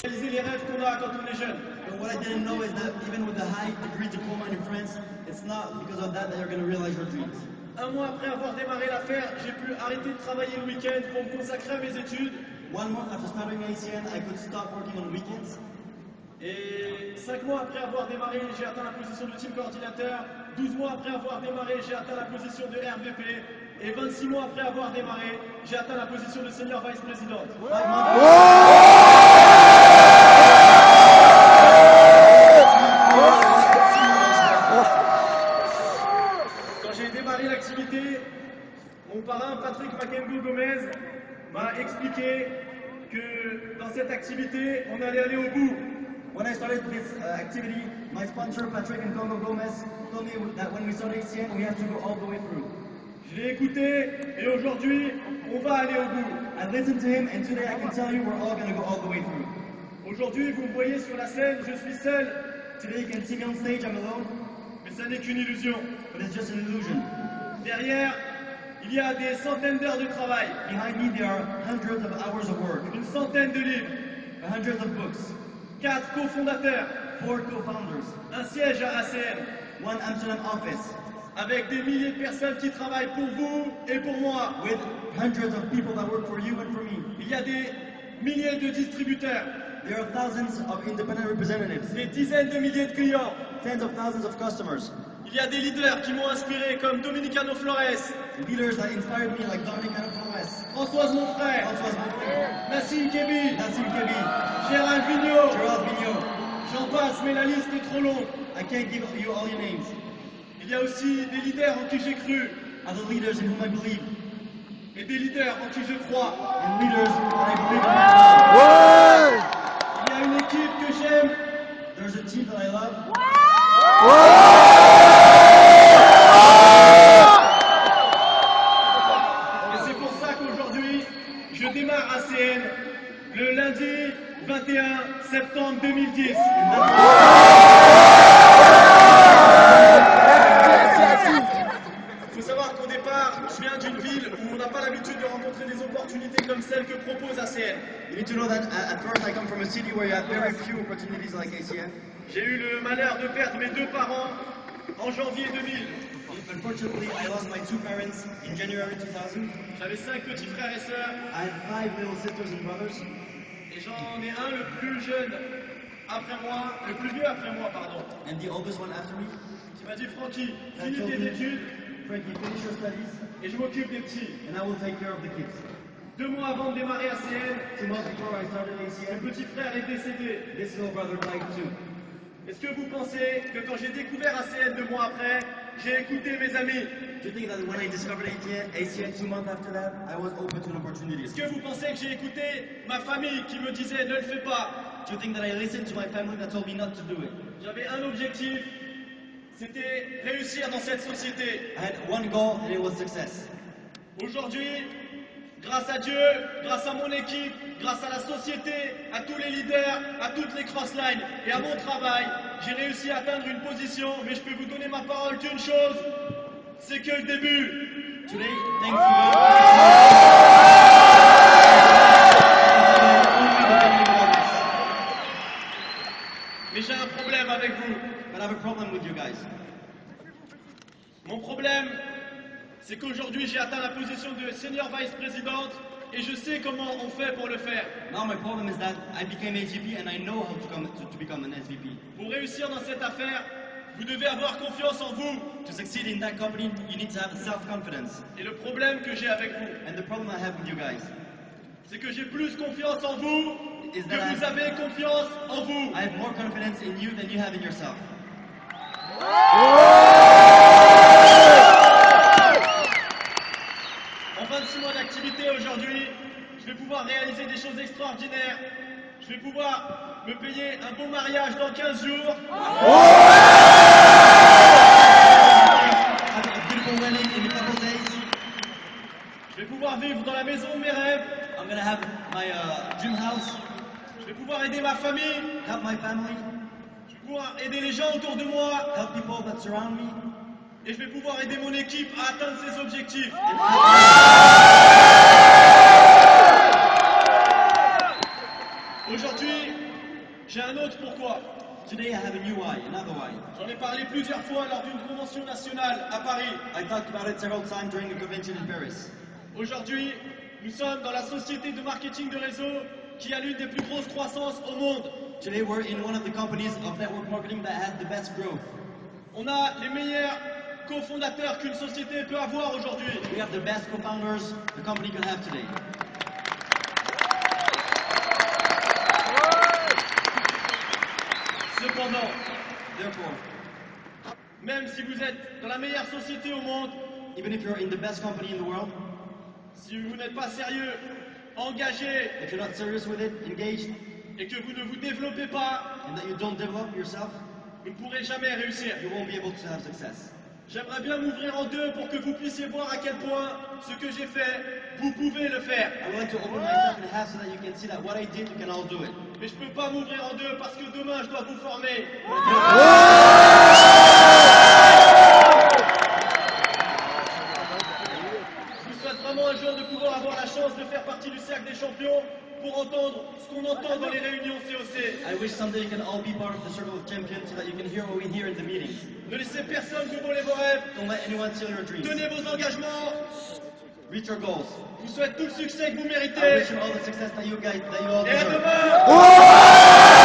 réaliser les rêves qu'on a quand on est jeune. But what I didn't know is that even with the high degree diploma in France, it's not because of that that you're going to realize your dreams. Un mois après avoir démarré l'affaire, j'ai pu arrêter de travailler le week-end pour me consacrer à mes études. 1 month after starting ACN, I could stop working on weekends. Et 5 mois après avoir démarré, j'ai atteint la position de team coordinateur. 12 mois après avoir démarré, j'ai atteint la position de RVP. Et 26 mois après avoir démarré, j'ai atteint la position de senior vice-président. Quand j'ai démarré l'activité, mon parrain Patrick Makengo Gomez m'a expliqué que dans cette activité, on allait aller au bout. When I started this activity, my sponsor Patrick and Congo Gomez told me that when we start ACN, we have to go all the way through. Je l'ai écouté et aujourd'hui, on va aller au bout. I listened to him, and today I can tell you we're all going to go all the way through. Aujourd'hui, vous me voyez sur la scène, je suis seul, Today you can see me on stage, I'm alone, mais ça n'est qu'une illusion. but it's just an illusion. Derrière, il y a des centaines d'heures de travail, Behind me, there are hundreds of hours of work, une centaine de livres, hundreds of books, 4 cofondateurs, 4 co-founders, un siège à ACN, 1 Amsterdam office, avec des milliers de personnes qui travaillent pour vous et pour moi. with hundreds of people that work for you and for me. Il y a des milliers de distributeurs, There are thousands of independent representatives, des dizaines de milliers de clients. tens of thousands of customers, Il y a des leaders qui m'ont inspiré comme Dominicano Flores, leaders that inspired me like Dominic Flores, Françoise Monfrère, François Monfrère, Nassim Kebi, Nassim Kebi, Gérald Vigneault. Gerald Vigneault. J'en passe, mais la liste est trop longue. I can't give you all your names. Il y a aussi des leaders en qui j'ai cru Other leaders in whom I believe, et des leaders en qui je crois. and leaders that I believe in myself. Il y a une équipe que j'aime. There's a team that I love. Et c'est pour ça qu'aujourd'hui, je démarre ACN le lundi 21 septembre 2010. Il faut savoir qu'au départ, je viens d'une ville où on n'a pas l'habitude de rencontrer des opportunités comme celles que propose ACN. You need to know that at first I come from a city where you have very few opportunities like ACN. J'ai eu le malheur de perdre mes 2 parents en janvier 2000. Unfortunately, I lost my 2 parents in January 2000. J'avais 5 petits frères et sœurs I had 5 little sisters and brothers, et j'en ai un le plus jeune après moi, le plus vieux après moi, pardon, and the oldest one after me. qui m'a dit Francky, I finis told tes me, études Frankie, finish your studies, et je m'occupe des petits. and I will take care of the kids. 2 mois avant de démarrer ACN, 2 months before I started le ACN, petit frère est décédé. this little brother died too. Est-ce que vous pensez que quand j'ai découvert ACN 2 mois après, j'ai écouté mes amis? Do you think that when I discovered ACN 2 months after that, I was open to an opportunity? Est-ce que vous pensez que j'ai écouté ma famille qui me disait ne le fais pas? Do you think that I listened to my family that told me not to do it? J'avais un objectif, c'était réussir dans cette société. I had one goal, and it was success. Aujourd'hui, grâce à Dieu, grâce à mon équipe, grâce à la société, à tous les leaders, à toutes les crosslines et à mon travail, j'ai réussi à atteindre une position, mais je peux vous donner ma parole qu'une chose, c'est que le début. Today, thanks to God, Mais j'ai un problème avec vous. but I have a problem with you guys. Mon problème, c'est qu'aujourd'hui j'ai atteint la position de senior vice-présidente et je sais comment on fait pour le faire. Now my problem is that I became SVP and I know how to become an SVP. Pour réussir dans cette affaire, vous devez avoir confiance en vous. To succeed in that company, you need to have self-confidence. Et le problème que j'ai avec vous, And the problem I have with you guys c'est que j'ai plus confiance en vous is que that vous avez confiance en vous. I have more confidence in you than you have in yourself. En 26 mois d'activité aujourd'hui, je vais pouvoir réaliser des choses extraordinaires. Je vais pouvoir me payer un beau mariage dans 15 jours. Have a beautiful wedding in a couple days. Je vais pouvoir vivre dans la maison de mes rêves. I'm gonna have my dream house, Je vais pouvoir aider ma famille. help my family, Je vais pouvoir aider les gens autour de moi. help people that surround me, Et je vais pouvoir aider mon équipe à atteindre ses objectifs. Aujourd'hui, J'ai un autre pourquoi. Today I have a new why, another why. J'en ai parlé plusieurs fois lors d'une convention nationale à Paris. I talked about it several times during a convention in Paris. Aujourd'hui, nous sommes dans la société de marketing de réseau qui a l'une des plus grosses croissances au monde. Today we're in one of the companies of network marketing that had the best growth. On a les meilleurs cofondateurs qu'une société peut avoir aujourd'hui. We have the best co-founders the company could have today. Cependant, Therefore, même si vous êtes dans la meilleure société au monde, even if you're in the best company in the world, si vous n'êtes pas sérieux, engagé if you're not serious with it, engaged, et que vous ne vous développez pas, and that you don't develop yourself, vous ne pourrez jamais réussir. you won't be able to have success. J'aimerais bien m'ouvrir en deux pour que vous puissiez voir à quel point ce que j'ai fait, vous pouvez le faire. I would like to open myself in half so that you can see that what I did, you can all do it. Mais je ne peux pas m'ouvrir en deux parce que demain je dois vous former. Je vous souhaite vraiment un jour de pouvoir avoir la chance de faire partie du cercle des champions pour entendre ce qu'on entend dans les réunions COC. I wish someday you can all be part of the circle of champions so that you can hear what we hear in the meetings. Ne laissez personne vous voler vos rêves. Don't let anyone steal your dreams. Tenez vos engagements. Reach your goals. Je vous souhaite tout le succès que vous I méritez. wish you all the success that you all Et à deserve. demain.